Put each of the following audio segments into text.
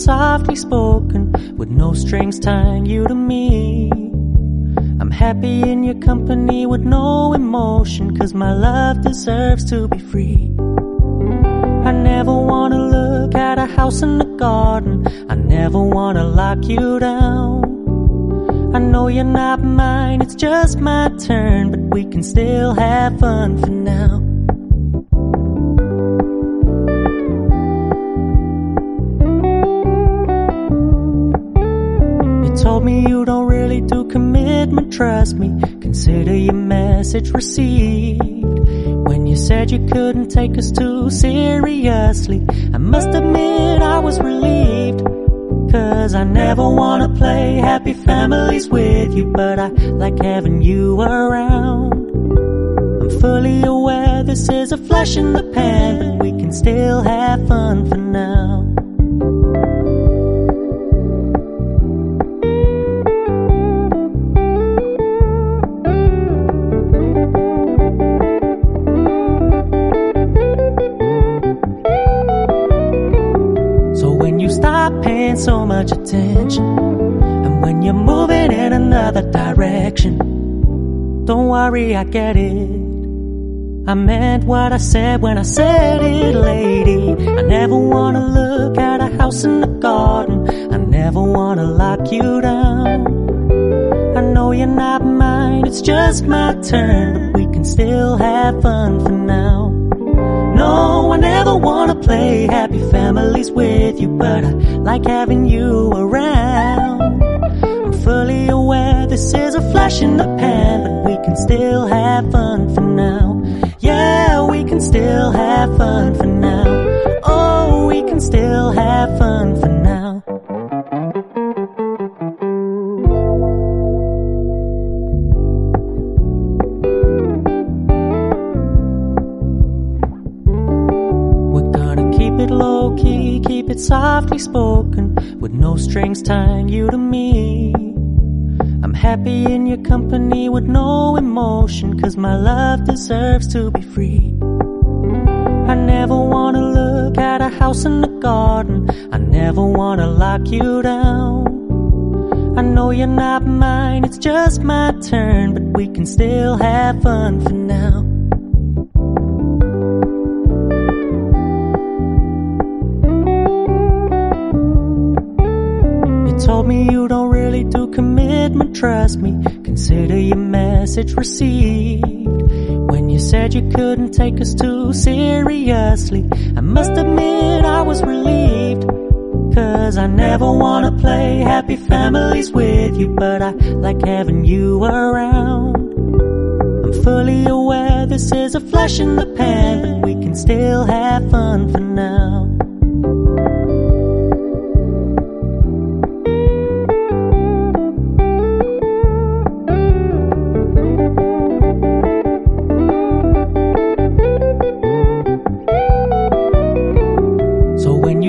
softly spoken, with no strings tying you to me. I'm happy in your company with no emotion, 'cause my love deserves to be free. I never wanna look at a house in the garden, I never wanna lock you down. I know you're not mine, it's just my turn, but we can still have fun for now. You told me you don't really do commitment, trust me, consider your message received. When you said you couldn't take us too seriously, I must admit I was relieved. 'Cause I never wanna play happy families with you, but I like having you around. I'm fully aware this is a flash in the pan, but we can still have fun for now. Stop paying so much attention, and when you're moving in another direction, don't worry, I get it. I meant what I said when I said it, lady. I never wanna look at a house in the garden, I never wanna lock you down. I know you're not mine, it's just my turn, but we can still have fun for now. No, I never wanna play happy families with you, but I like having you around. I'm fully aware this is a flash in the pan, but we can still have fun for now. Yeah, we can still have fun for now. Oh, we can still have fun for now. Keep it low key, keep it softly spoken, with no strings tying you to me. I'm happy in your company with no emotion, 'cause my love deserves to be free. I never wanna look at a house in the garden, I never wanna lock you down. I know you're not mine, it's just my turn, but we can still have fun for now. Told me you don't really do commitment, trust me, consider your message received. When you said you couldn't take us too seriously, I must admit I was relieved. 'Cause I never wanna play happy families with you, but I like having you around. I'm fully aware this is a flash in the pan, but we can still have fun for now.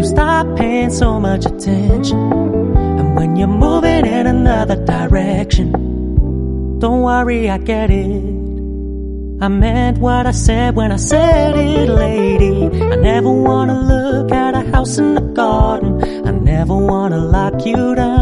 Stop paying so much attention, and when you're moving in another direction, don't worry, I get it. I meant what I said when I said it, lady. I never wanna look at a house in the garden, I never wanna lock you down.